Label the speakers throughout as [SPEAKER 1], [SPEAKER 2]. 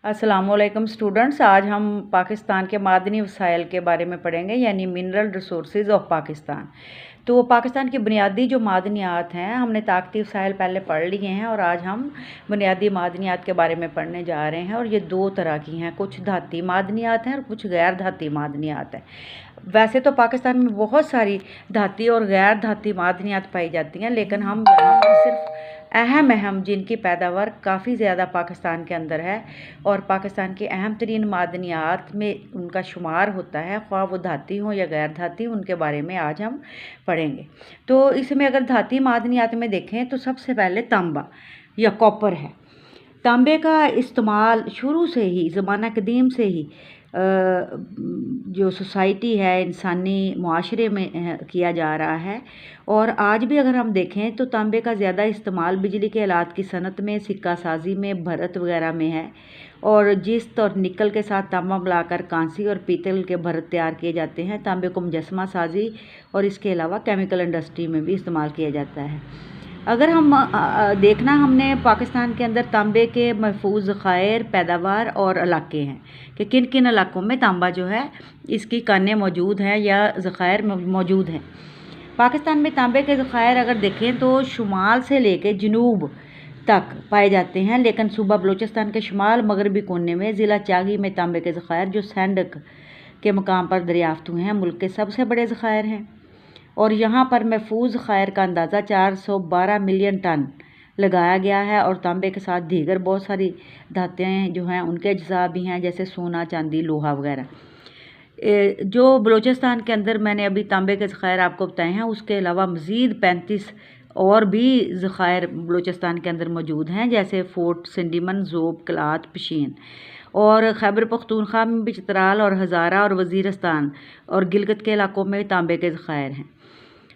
[SPEAKER 1] अस्सलामुअलैकुम स्टूडेंट्स, आज हम पाकिस्तान के मादनी वसाइल के बारे में पढ़ेंगे, यानी मिनरल रिसोर्सेज ऑफ पाकिस्तान। तो पाकिस्तान की बुनियादी जो मादनियात हैं, हमने ताकती वसाइल पहले पढ़ लिए हैं और आज हम बुनियादी मादनियात के बारे में पढ़ने जा रहे हैं। और ये दो तरह की हैं, कुछ धाती मादनियात हैं और कुछ गैर धाती मादनियात हैं। वैसे तो पाकिस्तान में बहुत सारी धाती और गैर धाती मादनियात पाई जाती हैं, लेकिन हम यहाँ पर सिर्फ अहम जिनकी पैदावार काफ़ी ज़्यादा पाकिस्तान के अंदर है और पाकिस्तान की अहम तरीन मादनियात में उनका शुमार होता है, ख्वाह वो धाती हों या गैर धाती, उनके बारे में आज हम पढ़ेंगे। तो इसमें अगर धाती मादनियात में देखें तो सबसे पहले तांबा या कॉपर है। तांबे का इस्तेमाल शुरू से ही, ज़माना कदीम से ही जो सोसाइटी है, इंसानी मुआशरे में किया जा रहा है। और आज भी अगर हम देखें तो तांबे का ज़्यादा इस्तेमाल बिजली के आलात की सनत में, सिक्का साजी में, भरत वगैरह में है। और जिस्त और निकल के साथ तांबा मिलाकर कांसी और पीतल के भरत तैयार किए जाते हैं। तांबे को मुजस्समा साजी और इसके अलावा केमिकल इंडस्ट्री में भी इस्तेमाल किया जाता है। अगर हम देखना, हमने पाकिस्तान के अंदर तांबे के महफूज ज़खायर, पैदावार और इलाके हैं कि किन किन इलाकों में तांबा जो है इसकी कानें मौजूद हैं या ज़खायर मौजूद हैं। पाकिस्तान में तांबे के ज़खायर अगर देखें तो शुमाल से लेके जनूब तक पाए जाते हैं, लेकिन सूबा बलूचिस्तान के शुमाल मगरबी कोने में ज़िला चागी में तांबे के ज़खायर जो सैंडक के मकाम पर दरियाफ्त हुए हैं, मुल्क के सबसे बड़े ज़खायर हैं। और यहाँ पर महफूज ज़खायर का अंदाज़ा 412 मिलियन टन लगाया गया है। और तांबे के साथ दीगर बहुत सारी धातें जो हैं उनके अज्जा भी हैं, जैसे सोना, चांदी, लोहा वगैरह। जो बलूचिस्तान के अंदर मैंने अभी तांबे के ज़खायर आपको बताए हैं, उसके अलावा मज़ीद 35 और भी ज़खायर बलूचिस्तान के अंदर मौजूद हैं, जैसे फोर्ट सिंडीमन, ज़ोब, कलात, पशीन। और खैबर पख्तूनख्वा में भी चित्राल और हज़ारा और वज़ीरस्तान और गिलगित के इलाकों में तांबे के ज़खायर हैं।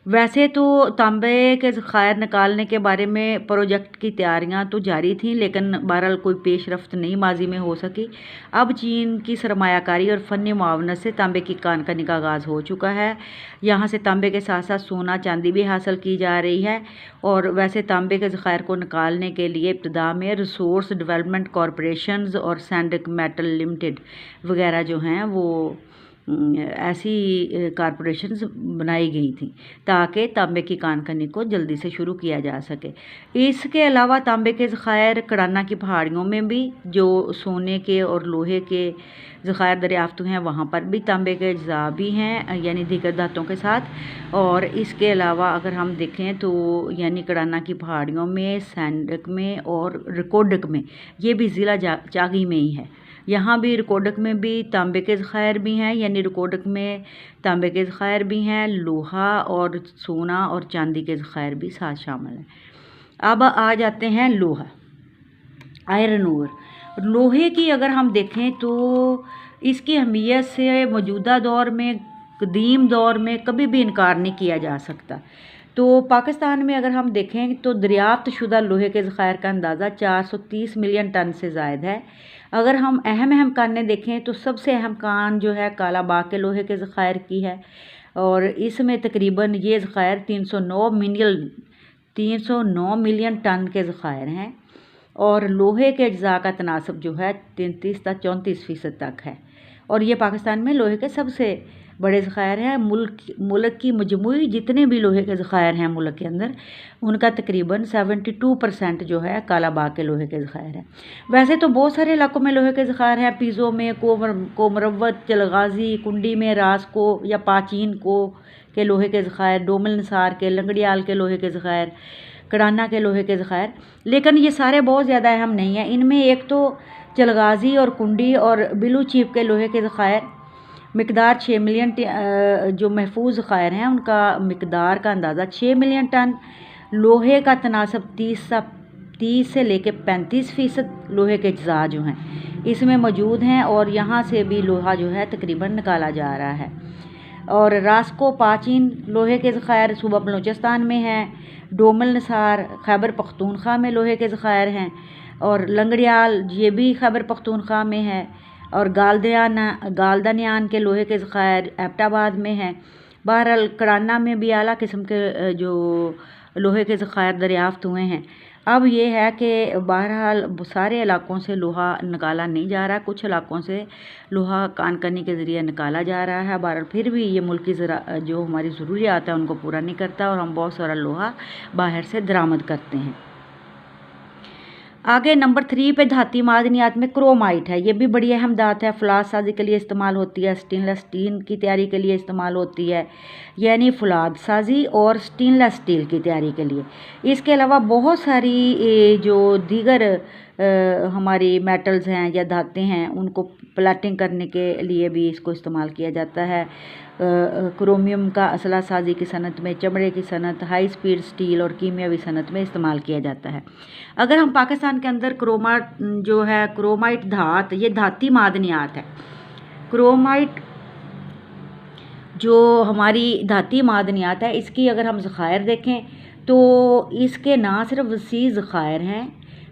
[SPEAKER 1] वैसे तो तांबे के ज़खायर निकालने के बारे में प्रोजेक्ट की तैयारियां तो जारी थीं, लेकिन बहरहाल कोई पेशरफ्त नहीं माजी में हो सकी। अब चीन की सरमायाकारी और फ़नी मुआवनत से तांबे की कानकनी का आगाज़ हो चुका है। यहाँ से तांबे के साथ साथ सोना, चांदी भी हासिल की जा रही है। और वैसे तांबे के ज़खायर को निकालने के लिए इब्तिदा में रिसोर्स डेवलपमेंट कॉरपोरेशंस और सैंडक मेटल लिमिटेड वगैरह जो हैं वो ऐसी कॉरपोरेशंस बनाई गई थी ताकि तांबे की कानकनी को जल्दी से शुरू किया जा सके। इसके अलावा तांबे के ज़खायर कड़ाना की पहाड़ियों में भी जो सोने के और लोहे के ज़खायर दरियाफ्त हैं, वहाँ पर भी तांबे के अज्जा भी हैं, यानी दीगर धातों के साथ। और इसके अलावा अगर हम देखें तो यानी कड़ाना की पहाड़ियों में, सैंडक में और रिकोडक में, ये भी ज़िला चागी में ही है। यहाँ भी रिकोडक में भी तांबे के ज़खायर भी हैं, यानी रिकोडक में तांबे के ज़खायर भी हैं, लोहा और सोना और चांदी के ज़खायर भी साथ शामिल हैं। अब आ जाते हैं लोहा, आयरन ओर। लोहे की अगर हम देखें तो इसकी अहमियत से मौजूदा दौर में, कदीम दौर में कभी भी इनकार नहीं किया जा सकता। तो पाकिस्तान में अगर हम देखें तो दरियाफ्त शुदा लोहे के ज़खायर का अंदाज़ा 430 मिलियन टन से ज़ायद है। अगर हम अहम कानें देखें तो सबसे अहम कान जो है काला बाग के लोहे के ज़खायर की है, और इसमें तकरीबन ये ज़खायर 309 मिलियन टन के ज़खायर हैं। और लोहे के अज्जा का तनासब जो है 33 से 34% तक है। और ये पाकिस्तान में लोहे के सबसे बड़े ज़खायर हैं। मुल्क की मजमूई जितने भी लोहे के ज़खायर हैं मुल्क के अंदर, उनका तकरीबन 72% जो है काला बाग के लोहे के ज़खायर हैं। वैसे तो बहुत सारे इलाकों में लोहे के ज़खायर हैं, पीज़ो में, कोमरवत, चलगाजी, कुंडी में, रासको या पाचीन को के लोहे के ज़खायर, डोमल निसार के, लंगड़ियाल के लोहे के ज़खायर, कड़ाना के लोहे के ज़खायर। लेकिन ये सारे बहुत ज़्यादा अहम नहीं हैं। इनमें एक तो चलगाजी और कुंडी और बिलू चीप के लोहे के ज़खायर मिकदार 6 मिलियन जो महफूज ज़खायर हैं उनका मिकदार का अंदाज़ा 6 मिलियन टन। लोहे का तनासब 30 से लेके 35% लोहे के अज्जा जो हैं इसमें मौजूद हैं, और यहाँ से भी लोहा जो है तकरीबन निकाला जा रहा है। और रासको, पाचीन लोहे के ज़खायर सूबा बलूचिस्तान में हैं। डोमल निसार खैबर पख्तूनख्वा में लोहे के ज़खायर हैं, और लंगड़ियाल ये भी खैबर पख्तूनख्वा में है। और गालदानियान के लोहे के ज़खायर एबटाबाद में हैं। बहरहाल कड़ाना में भी आला किस्म के जो लोहे के ज़खायर दरियाफ्त हुए हैं। अब ये है कि बहरहाल सारे इलाकों से लोहा निकाला नहीं जा रहा, कुछ इलाकों से लोहा कानकनी के ज़रिए निकाला जा रहा है। बहरहाल फिर भी ये मुल्क की जो हमारी ज़रूरियात है उनको पूरा नहीं करता और हम बहुत सारा लोहा बाहर से दरामद करते हैं। आगे नंबर 3 पे धाती मादनियात में क्रोमाइट है। ये भी बड़ी अहम धात है, फुलाद साजी के लिए इस्तेमाल होती है, स्टेनलेस स्टील की तैयारी के लिए इस्तेमाल होती है, यानी फुलाद साजी और स्टेनलेस स्टील की तैयारी के लिए। इसके अलावा बहुत सारी जो दीगर हमारी मेटल्स हैं या धातें हैं उनको प्लेटिंग करने के लिए भी इसको इस्तेमाल किया जाता है। क्रोमियम का असला साजी की सनत में, चमड़े की सनत, हाई स्पीड स्टील और कीमियावी सनत में इस्तेमाल किया जाता है। अगर हम पाकिस्तान के अंदर क्रोमाइट धात, ये धाती मादनियात है। क्रोमाइट जो हमारी धाती मादनियात है इसकी अगर हम ज़खायर देखें तो इसके ना सिर्फ वसी ज़खायर हैं,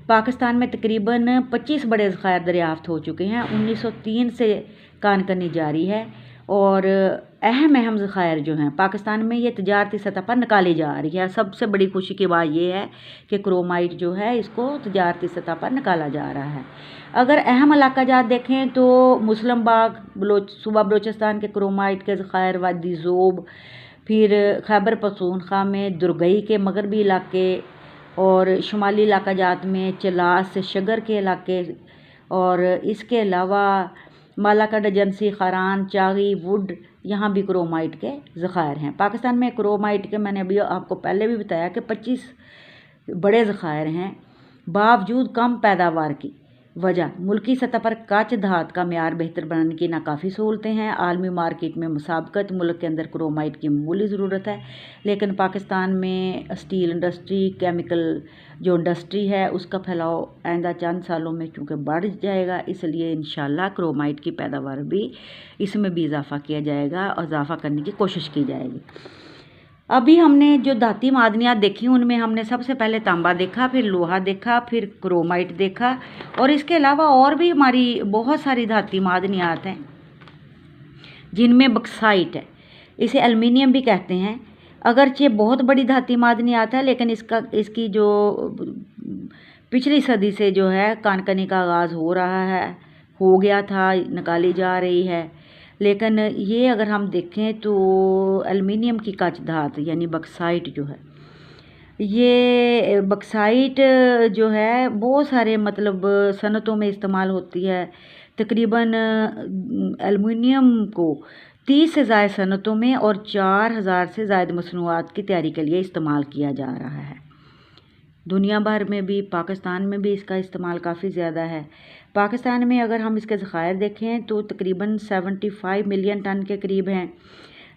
[SPEAKER 1] पाकिस्तान में तकरीबन 25 बड़े ज़खायर दरियाफ़्त हो चुके हैं। 1903 से कानकनी जारी है और अहम ज़खायर जो हैं पाकिस्तान में ये तजारती सतह पर निकाली जा रही है। सबसे बड़ी खुशी की बात ये है कि क्रोमाइट जो है इसको तजारती सतह पर निकाला जा रहा है। अगर अहम इलाका जात देखें तो मुस्लिम बाग सूबा बलोचिस्तान के क्रोमाइट के ज़खायर, वादी ज़ोब, फिर खैबर पख्तूनख्वा में दुर्गई के मगरबी इलाके और शुमाली इलाका जात में चलास से शगर के इलाके और इसके अलावा मालाकट एजेंसी, खारान, चागी, वुड, यहाँ भी क्रोमाइट के ज़खायर हैं। पाकिस्तान में क्रोमाइट के मैंने अभी आपको पहले भी बताया कि 25 बड़े ज़खायर हैं। बावजूद कम पैदावार की वजह मुल्की सतह पर काच धात का म्यार बेहतर बनाने की नाकाफ़ी सहूलतें हैं। आलमी मार्केट में मुसाबकत, मुल्क के अंदर क्रोमाइट की मामूली ज़रूरत है, लेकिन पाकिस्तान में स्टील इंडस्ट्री, केमिकल जो इंडस्ट्री है उसका फैलाव आइंदा चंद सालों में चूँकि बढ़ जाएगा, इसलिए इंशाल्लाह क्रोमाइट की पैदावार भी इसमें भी इजाफ़ा किया जाएगा और इजाफ़ा करने की कोशिश की जाएगी। अभी हमने जो धाती मादनियात देखी उनमें हमने सबसे पहले तांबा देखा, फिर लोहा देखा, फिर क्रोमाइट देखा और इसके अलावा और भी हमारी बहुत सारी धाती मादनियात हैं जिनमें बक्साइट है, इसे एल्युमिनियम भी कहते हैं। अगरचे बहुत बड़ी धाती मादनियात है लेकिन इसकी जो पिछली सदी से जो है कानकनी का आगाज़ हो गया था, निकाली जा रही है। लेकिन ये अगर हम देखें तो एल्युमिनियम की काच धात यानी बक्साइट जो है, ये बक्साइट जो है बहुत सारे मतलब सनतों में इस्तेमाल होती है। तकरीबन एल्युमिनियम को 30 से ज़ायद सनतों में और 4000 से ज़ायद मसनूआत की तैयारी के लिए इस्तेमाल किया जा रहा है। दुनिया भर में भी, पाकिस्तान में भी इसका इस्तेमाल काफ़ी ज़्यादा है। पाकिस्तान में अगर हम इसके ज़खायर देखें तो तकरीबन 75 मिलियन टन के करीब हैं।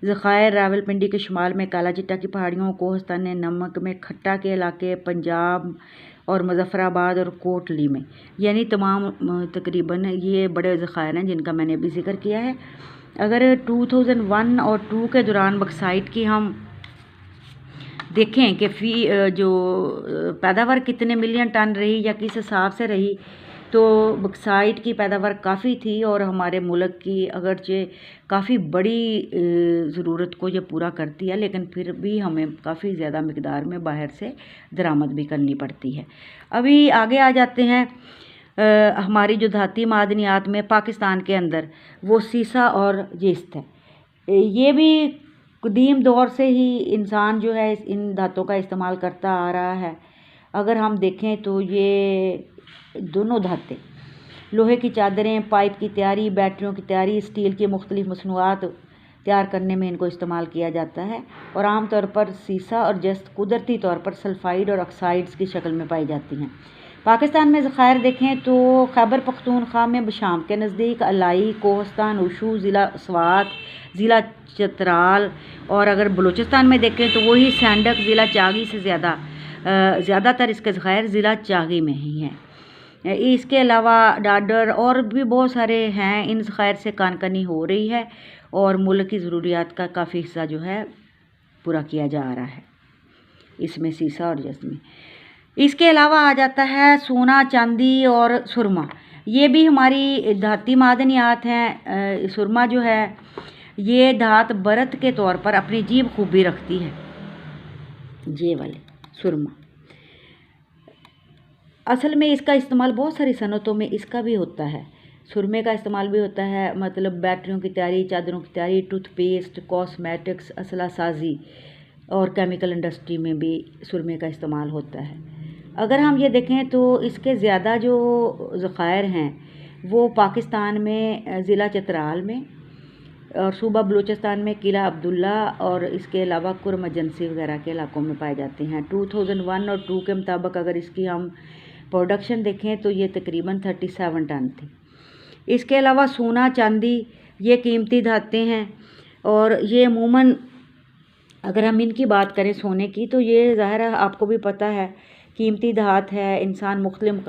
[SPEAKER 1] ज़खायर रावलपिंडी के शुमाल में काला चिट्टा की पहाड़ियों, कोहिस्तान नमक में खट्टा के इलाके, पंजाब और मुजफ्फराबाद और कोटली में, यानी तमाम तकरीबन ये बड़े ज़खायर हैं जिनका मैंने अभी जिक्र किया है। अगर 2001 और 2 के दौरान बक्साइट की हम देखें कि जो पैदावार कितने मिलियन टन रही या किस हिसाब से रही, तो बक्साइट की पैदावार काफ़ी थी और हमारे मुल्क की अगरचे काफ़ी बड़ी ज़रूरत को ये पूरा करती है, लेकिन फिर भी हमें काफ़ी ज़्यादा मिकदार में बाहर से दरामद भी करनी पड़ती है। अभी आगे आ जाते हैं हमारी जो धाती मादनियात में पाकिस्तान के अंदर वो सीसा और जिस्त है। ये भी कदीम दौर से ही इंसान जो है इन धातों का इस्तेमाल करता आ रहा है। अगर हम देखें तो ये दोनों धातें लोहे की चादरें, पाइप की तैयारी, बैटरियों की तैयारी, स्टील की मुख्तलिफ मसनूआत तैयार करने में इनको इस्तेमाल किया जाता है और आम तौर पर सीसा और जस्त कुदरती तौर पर सल्फाइड और ऑक्साइड्स की शक्ल में पाई जाती हैं। पाकिस्तान में ज़खायर देखें तो खैबर पख्तूनख्वा में बशाम के नज़दीक अलाई, कोहिस्तान, उशू, ज़िला स्वात, ज़िला चतराल और अगर बलूचिस्तान में देखें तो वही सैंडक, ज़िला चागी से ज़्यादातर इसके ज़खायर ज़िला चागी में ही हैं। इसके अलावा डाडर और भी बहुत सारे हैं। इन ज़खायर से कानकनी हो रही है और मुल्क की ज़रूरियात का काफ़ी हिस्सा जो है पूरा किया जा रहा है इसमें, सीसा और जस्त में। इसके अलावा आ जाता है सोना, चांदी और सुरमा। ये भी हमारी धाती मादनियात हैं। सुरमा जो है ये धात बरत के तौर पर अपनी अजीब खूबी रखती है। ये वाले सुरमा असल में इसका इस्तेमाल बहुत सारी सनतों में इसका भी होता है। सुरमे का इस्तेमाल भी होता है, मतलब बैटरियों की तैयारी, चादरों की तैयारी, टूथपेस्ट, कॉस्मेटिक्स, असला साजी और केमिकल इंडस्ट्री में भी सुरमे का इस्तेमाल होता है। अगर हम ये देखें तो इसके ज़्यादा जो ज़खायर हैं वो पाकिस्तान में ज़िला चित्राल में और सूबा बलूचिस्तान में किला अब्दुल्ला और इसके अलावा कुर्म एजेंसी वगैरह के इलाकों में पाए जाते हैं। 2001 और 2 के मुताबिक अगर इसकी हम प्रोडक्शन देखें तो ये तकरीबन 37 टन थी। इसके अलावा सोना, चांदी ये कीमती धातें हैं और ये अमूमन अगर हम इनकी बात करें सोने की तो ये ज़ाहिर है आपको भी पता है कीमती धात है। इंसान मुख्तलिफ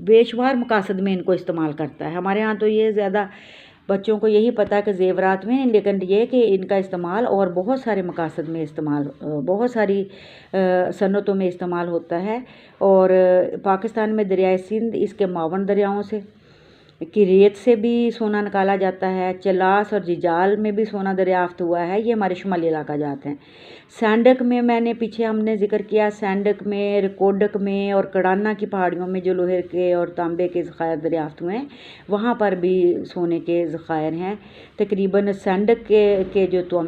[SPEAKER 1] बेशुमार मकासद में इनको इस्तेमाल करता है। हमारे यहाँ तो ये ज़्यादा बच्चों को यही पता है कि ज़ेवरात में, लेकिन ये कि इनका इस्तेमाल और बहुत सारे मकासद में इस्तेमाल, बहुत सारी सनतों में इस्तेमाल होता है। और पाकिस्तान में दरियाए सिंध इसके मावन दरियाओं से की रेत से भी सोना निकाला जाता है। चलास और जिजाल में भी सोना दरियाफ्त हुआ है। ये हमारे शुमाली इलाका जाते हैं। सैंडक में मैंने पीछे हमने जिक्र किया, सैंडक में, रिकोडक में और कड़ाना की पहाड़ियों में जो लोहे के और तांबे के ज़खायर दरियाफ्त हुए हैं वहाँ पर भी सोने के ज़खायर हैं। तकरीबन सैंडक के जो तो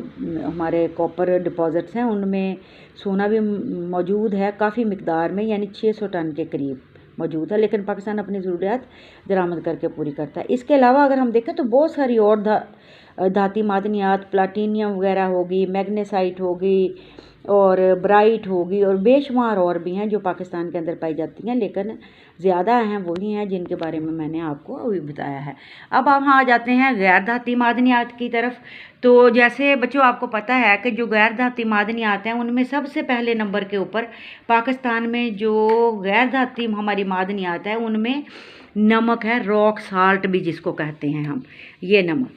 [SPEAKER 1] हमारे कॉपर डिपॉज़िट्स हैं उनमें सोना भी मौजूद है काफ़ी मकदार में, यानी 600 टन के करीब मौजूद है, लेकिन पाकिस्तान अपनी ज़रूरियात दरामद करके पूरी करता है। इसके अलावा अगर हम देखें तो बहुत सारी और धाती मादनियात, प्लाटीनियम वगैरह होगी, मैग्नेसाइट होगी और ब्राइट होगी और बेशुमार और भी हैं जो पाकिस्तान के अंदर पाई जाती हैं, लेकिन ज़्यादा हैं वही हैं जिनके बारे में मैंने आपको अभी बताया है। अब हम आ जाते हैं गैर धाती मादनियात की तरफ। तो जैसे बच्चों आपको पता है कि जो गैर धाती मादनियात हैं उनमें सबसे पहले नंबर के ऊपर पाकिस्तान में जो गैर धाती हमारी मादनियात है उनमें नमक है, रॉक साल्ट भी जिसको कहते हैं हम, ये नमक।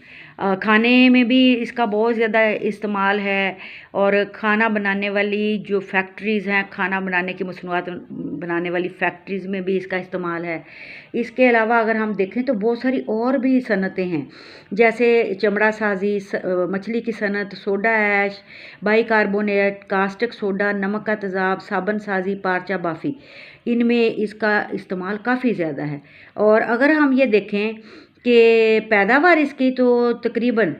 [SPEAKER 1] खाने में भी इसका बहुत ज़्यादा इस्तेमाल है और खाना बनाने वाली जो फैक्ट्रीज़ हैं, खाना बनाने की मसनूआत बनाने वाली फैक्ट्रीज़ में भी इसका इस्तेमाल है। इसके अलावा अगर हम देखें तो बहुत सारी और भी सनतें हैं, जैसे चमड़ा साजी, मछली की सनत, soda ash, bicarbonate, caustic soda, नमक का तेज़ाब, साबन साजी, पारचा बाफ़ी, इनमें इसका इस्तेमाल काफ़ी ज़्यादा है। और अगर हम ये देखें कि पैदावार इसकी तो तकरीबन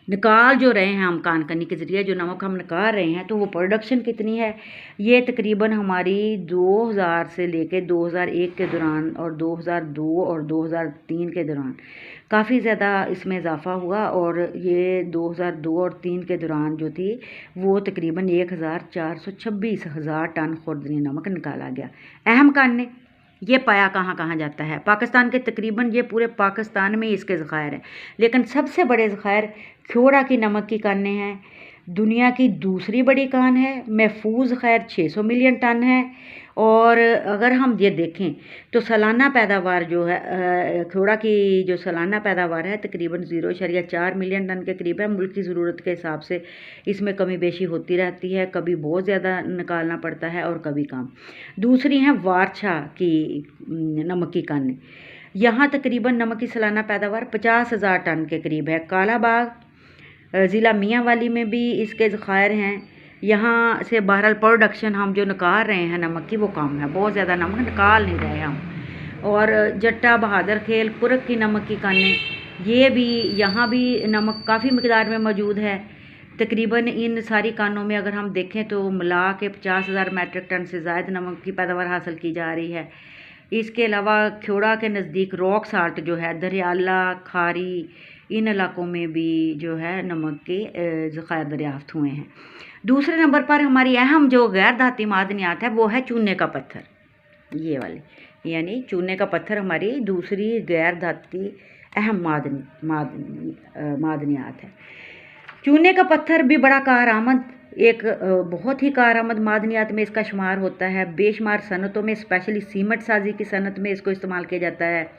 [SPEAKER 1] निकाल जो रहे हैं हम कानकनी के ज़रिए जो नमक हम निकाल रहे हैं तो वो प्रोडक्शन कितनी है, ये तकरीबन हमारी 2000 से लेके 2001 के दौरान और 2002 और 2003 के दौरान काफ़ी ज़्यादा इसमें इजाफा हुआ और ये 2002 और 3 के दौरान जो थी वो तकरीबन 1426,000 टन खुर्दनी नमक निकाला गया। अहम कान ये पाया कहाँ कहाँ जाता है, पाकिस्तान के तकरीबन ये पूरे पाकिस्तान में इसके ज़खायर हैं, लेकिन सबसे बड़े ज़खायर ख्योड़ा की नमक की कानें हैं। दुनिया की दूसरी बड़ी कान है, महफूज खैर 600 मिलियन टन है। और अगर हम ये देखें तो सालाना पैदावार जो है ख्योड़ा की जो सालाना पैदावार है तकरीबन 0.4 मिलियन टन के करीब है। मुल्क की ज़रूरत के हिसाब से इसमें कमी बेशी होती रहती है, कभी बहुत ज़्यादा निकालना पड़ता है और कभी कम। दूसरी हैं वारछा की नमक की कानें, यहाँ तकरीबन नमक की सालाना पैदावार 50,000 टन के करीब है। कालाबाग ज़िला मियांवाली में भी इसके ज़खायर हैं। यहाँ से बहरहाल प्रोडक्शन हम जो निकाल रहे हैं नमक की वो कम है, बहुत ज़्यादा नमक निकाल नहीं रहे हम। और जट्टा, बहादुर खेल, कुरक की नमक की कानें, ये भी यहाँ भी नमक काफ़ी मकदार में मौजूद है। तकरीबन इन सारी कानों में अगर हम देखें तो मिला के 50,000 मैट्रिक टन से ज़ायद नमक की पैदावार हासिल की जा रही है। इसके अलावा ख्योड़ा के नज़दीक रॉक साल्ट जो है, दरियाला, खारी, इन इलाकों में भी जो है नमक के ज़खायर दरियाफ्त हुए हैं। दूसरे नंबर पर हमारी अहम जो गैर धाती मादनियात है वो है चूने का पत्थर, ये वाले, यानी चूने का पत्थर हमारी दूसरी गैर धाती अहम मादनियात है। चूने का पत्थर भी बड़ा कारआमद, एक बहुत ही कारआमद मादनियात में इसका शुमार होता है। बेशुमार सनतों में, स्पेशली सीमेंट साजी की सनत में इसको इस्तेमाल किया जाता है।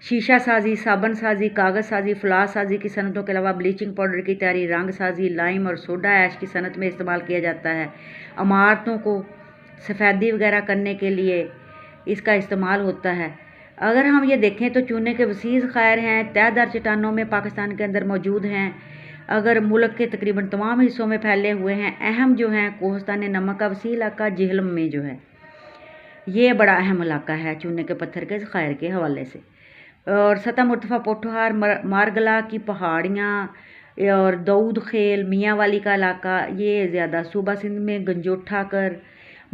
[SPEAKER 1] शीशा साजी, साबन साजी, कागज़ साजी, फ्लास साजी की सनतों के अलावा ब्लीचिंग पाउडर की तैयारी, रंग साजी, लाइम और सोडा ऐश की सनत में इस्तेमाल किया जाता है। इमारतों को सफ़ेदी वगैरह करने के लिए इसका इस्तेमाल होता है। अगर हम ये देखें तो चूने के वसीअ ज़खायर हैं, तहदार चट्टानों में पाकिस्तान के अंदर मौजूद हैं। अगर मुल्क के तकरीबन तमाम हिस्सों में फैले हुए हैं। अहम जो हैं कोहस्तान नमक का वसीअ इलाका जेहलम में जो है, ये बड़ा अहम इलाका है चूने के पत्थर के ज़खायर के हवाले से। और सतह मुर्तफ़ा पोठोहार, मारगला की पहाड़ियाँ और दाऊद खेल, मियाँ वाली का इलाका, ये ज़्यादा सूबा सिंध में गंजोठा कर,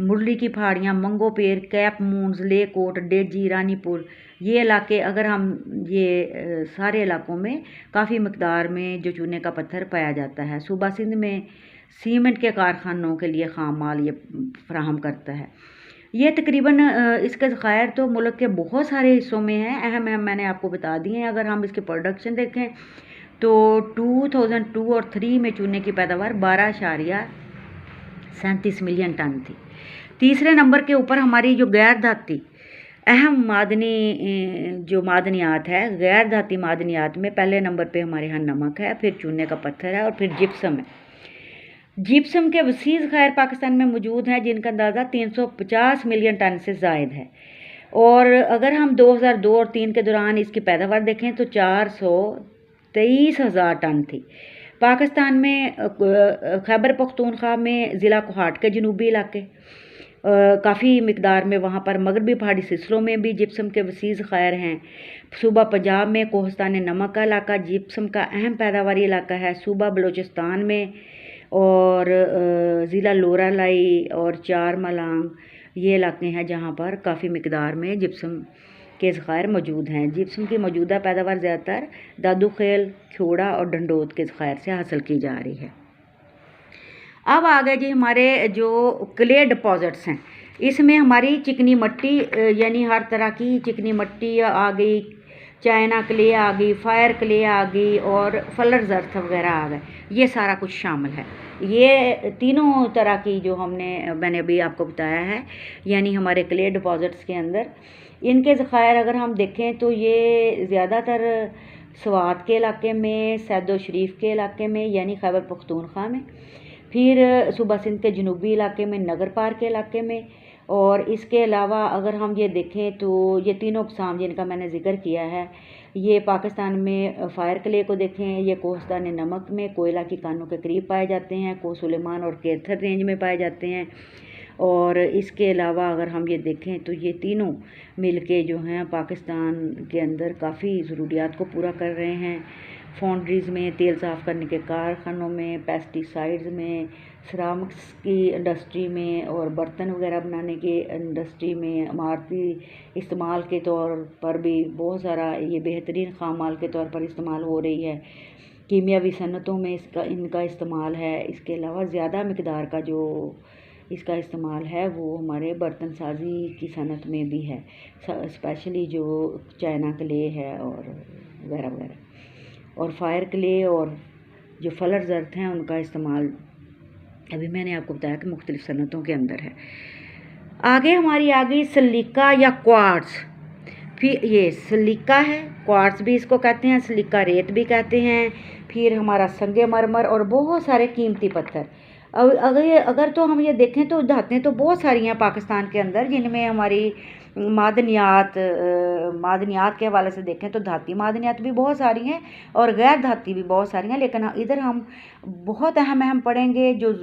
[SPEAKER 1] मुरली की पहाड़ियाँ, मंगोपेर, कैप मून्स, लेकोट, डेजी, रानीपुर, ये इलाके अगर हम ये सारे इलाकों में काफ़ी मकदार में जो चूने का पत्थर पाया जाता है। सूबा सिंध में सीमेंट के कारखानों के लिए खाम माल ये फराहम करता है। ये तकरीबन इसके ज़खायर तो मुल्क के बहुत सारे हिस्सों में हैं, अहम अहम मैंने आपको बता दिए हैं। अगर हम इसकी प्रोडक्शन देखें तो 2002 और 3 में चूने की पैदावार 12.37 मिलियन टन थी। तीसरे नंबर के ऊपर हमारी जो गैर धाती अहम मादनी जो मादनियात है, गैर धाती मादनियात में पहले नंबर पे हमारे यहाँ नमक है, फिर चूने का पत्थर है और फिर जिप्सम है। जिप्सम के वसी ज़खायर पाकिस्तान में मौजूद हैं जिनका अंदाज़ा 350 मिलियन टन से ज़ायद है। और अगर हम 2002 और 3 के दौरान इसकी पैदावार देखें तो 423,000 टन थी। पाकिस्तान में खैबर पख्तूनख्वा में ज़िला कोहाट के जनूबी इलाके काफ़ी मिकदार में वहाँ पर मगरबी पहाड़ी सिलसिलों में भी जिप्सम के वसी ज़खायर हैं। सूबा पंजाब में कोहिस्तान नमक का इलाका जिप्सम का अहम पैदावारी इलाका है। सूबा बलूचिस्तान में और ज़िला लोरालाई और चार मलांग ये इलाके हैं जहाँ पर काफ़ी मिकदार में जिप्सम के ज़खायर मौजूद हैं। जिप्सम की मौजूदा पैदावार ज़्यादातर दादू खेल, ख्योड़ा और डंडोत के ज़खायर से हासिल की जा रही है। अब आ गए जी हमारे जो क्ले डिपॉजिट्स हैं, इसमें हमारी चिकनी मट्टी यानी हर तरह की चिकनी मट्टी आ गई, चाइना क्ले आ गई, फायर क्ले आ गई और फलर्स अर्थ वगैरह आ गए, ये सारा कुछ शामिल है। ये तीनों तरह की जो मैंने अभी आपको बताया है, यानी हमारे क्ले डिपॉजिट्स के अंदर इनके ज़खायर अगर हम देखें तो ये ज़्यादातर स्वात के इलाके में, सैदो शरीफ के इलाके में यानी खैबर पख्तूनख्वा में, फिर सूबा सिंध के जनूबी इलाके में, नगर पार के इलाके में, और इसके अलावा अगर हम ये देखें तो ये तीनों अक़साम जिनका मैंने ज़िक्र किया है, ये पाकिस्तान में फ़ायर क्ले को देखें, ये कोहिस्तान नमक में कोयला की कानों के करीब पाए जाते हैं, को सुलेमान और केथर रेंज में पाए जाते हैं। और इसके अलावा अगर हम ये देखें तो ये तीनों मिलके जो हैं पाकिस्तान के अंदर काफ़ी ज़रूरियात को पूरा कर रहे हैं। फाउंड्रीज़ में, तेल साफ़ करने के कारखानों में, पेस्टिसाइड्स में, सिरामिक्स की इंडस्ट्री में और बर्तन वगैरह बनाने की इंडस्ट्री में, इमारती इस्तेमाल के तौर पर भी बहुत सारा ये बेहतरीन खाम माल के तौर पर इस्तेमाल हो रही है। कीमियावी सनतों में इनका इस्तेमाल है। इसके अलावा ज़्यादा मकदार का जो इसका इस्तेमाल है वो हमारे बर्तन साजी की सनत में भी है, स्पेशली जो चाइना क्ले है और वगैरह वगैरह। और फायर क्ले और जो फलर्स अर्थ हैं उनका इस्तेमाल अभी मैंने आपको बताया कि मुख्तलिफ़ सनतों के अंदर है। आगे हमारी आ गई सिलिका या क्वार्ट्स। फिर ये सिलिका है, क्वार्ट्स भी इसको कहते हैं, सिलिका रेत भी कहते हैं। फिर हमारा संगे मरमर और बहुत सारे कीमती पत्थर। अगर तो हम ये देखें तो धातें तो बहुत सारी हैं पाकिस्तान के अंदर, जिनमें हमारी मादनियात के हवाले से देखें तो धाती मादनियात भी बहुत सारी हैं और गैर धाती भी बहुत सारी हैं। लेकिन इधर हम बहुत अहम पढ़ेंगे जो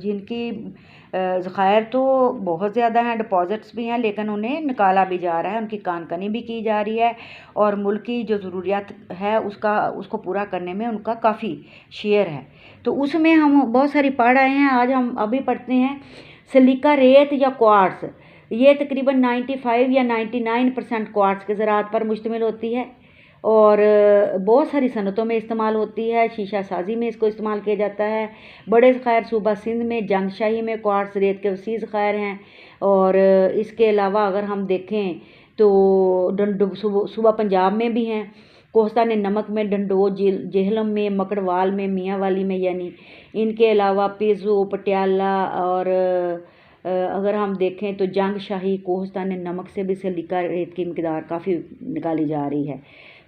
[SPEAKER 1] जिनकी ज़खायर तो बहुत ज़्यादा हैं, डिपॉजिट्स भी हैं, लेकिन उन्हें निकाला भी जा रहा है, उनकी कानकनी भी की जा रही है और मुल्क की जो ज़रूरियात है उसको पूरा करने में उनका काफ़ी शेयर है। तो उसमें हम बहुत सारी पढ़ आए हैं। आज हम अभी पढ़ते हैं सिलिका रेत या क्वार्ट्स। ये तकरीबन 95 या 99% क्वार्ट्स के ज़रात पर मुश्तमिल होती है और बहुत सारी सनतों में इस्तेमाल होती है। शीशा साजी में इसको इस्तेमाल किया जाता है। बड़े ज़खायर सूबा सिंध में, जंगशाही में क्वार्ट्स रेत के वसी ज़खायर हैं। और इसके अलावा अगर हम देखें तो सूबा पंजाब में भी हैं, कोहिस्तान नमक में, डंडोत, जेहलम में, मकड़वाल में, मियाँ वाली में, यानी इनके अलावा पेजो, पटियाला और अगर हम देखें तो जंगशाही, कोहिस्तान नमक से भी सिलिका रेत की मकदार काफ़ी निकाली जा रही है।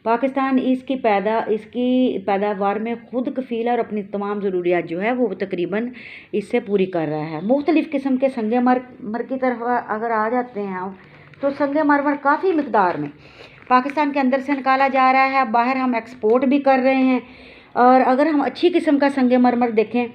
[SPEAKER 1] पाकिस्तान इसकी पैदावार में खुद कफ़ील और अपनी तमाम ज़रूरियात जो है वो तकरीबन इससे पूरी कर रहा है। मुख्तलिफ़ किस्म के संगे मर की तरफ अगर आ जाते हैं हम तो संगे मरमर काफ़ी मकदार में पाकिस्तान के अंदर से निकाला जा रहा है, बाहर हम एक्सपोर्ट भी कर रहे हैं। और अगर हम अच्छी किस्म का संगे मरमर देखें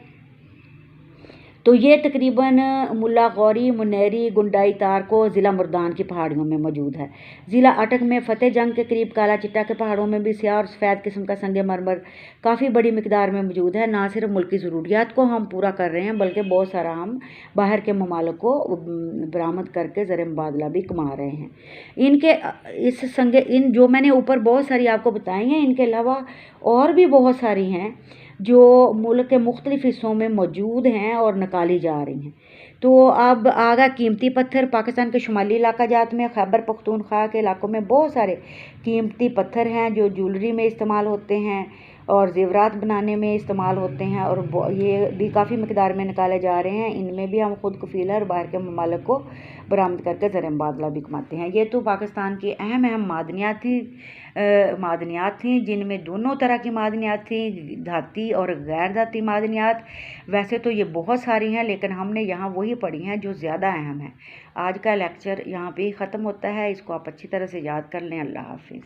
[SPEAKER 1] तो ये तकरीबन मुल्ला गौरी, मुनैरी, गुंडाई तार को ज़िला मुर्दान की पहाड़ियों में मौजूद है। ज़िला अटक में फ़तेह जंग के करीब काला चिट्टा के पहाड़ों में भी स्याह और सफ़ेद किस्म का संगमरमर काफ़ी बड़ी मिकदार में मौजूद है। ना सिर्फ मुल्की ज़रूरियात को हम पूरा कर रहे हैं, बल्कि बहुत सारा हम बाहर के ममालिक को बरामद करके ज़र मुबादला भी कमा रहे हैं। इनके इन जो मैंने ऊपर बहुत सारी आपको बताई हैं, इनके अलावा और भी बहुत सारी हैं जो मुल्क के मुख्तलिफ़ हिस्सों में मौजूद हैं और निकाली जा रही हैं। तो अब आगा कीमती पत्थर। पाकिस्तान के शुमाली इलाका जात में खैबर पख्तूनख्वा के इलाकों में बहुत सारे कीमती पत्थर हैं जो ज्वेलरी में इस्तेमाल होते हैं और ज़ेवरात बनाने में इस्तेमाल होते हैं, और ये भी काफ़ी मकदार में निकाले जा रहे हैं। इनमें भी हम खुद कफ़ील है और बाहर के ममालिक को बरामद करके ज़र मुबादला भी कमाते हैं। ये तो पाकिस्तान की अहम मादनियात थी जिनमें दोनों तरह की मादनियात थी, धाती और गैर धाती मादनियात। वैसे तो ये बहुत सारी हैं, लेकिन हमने यहाँ वही पढ़ी हैं जो ज़्यादा अहम है। आज का लेक्चर यहाँ पे ही ख़त्म होता है। इसको आप अच्छी तरह से याद कर लें। अल्लाह हाफिज़।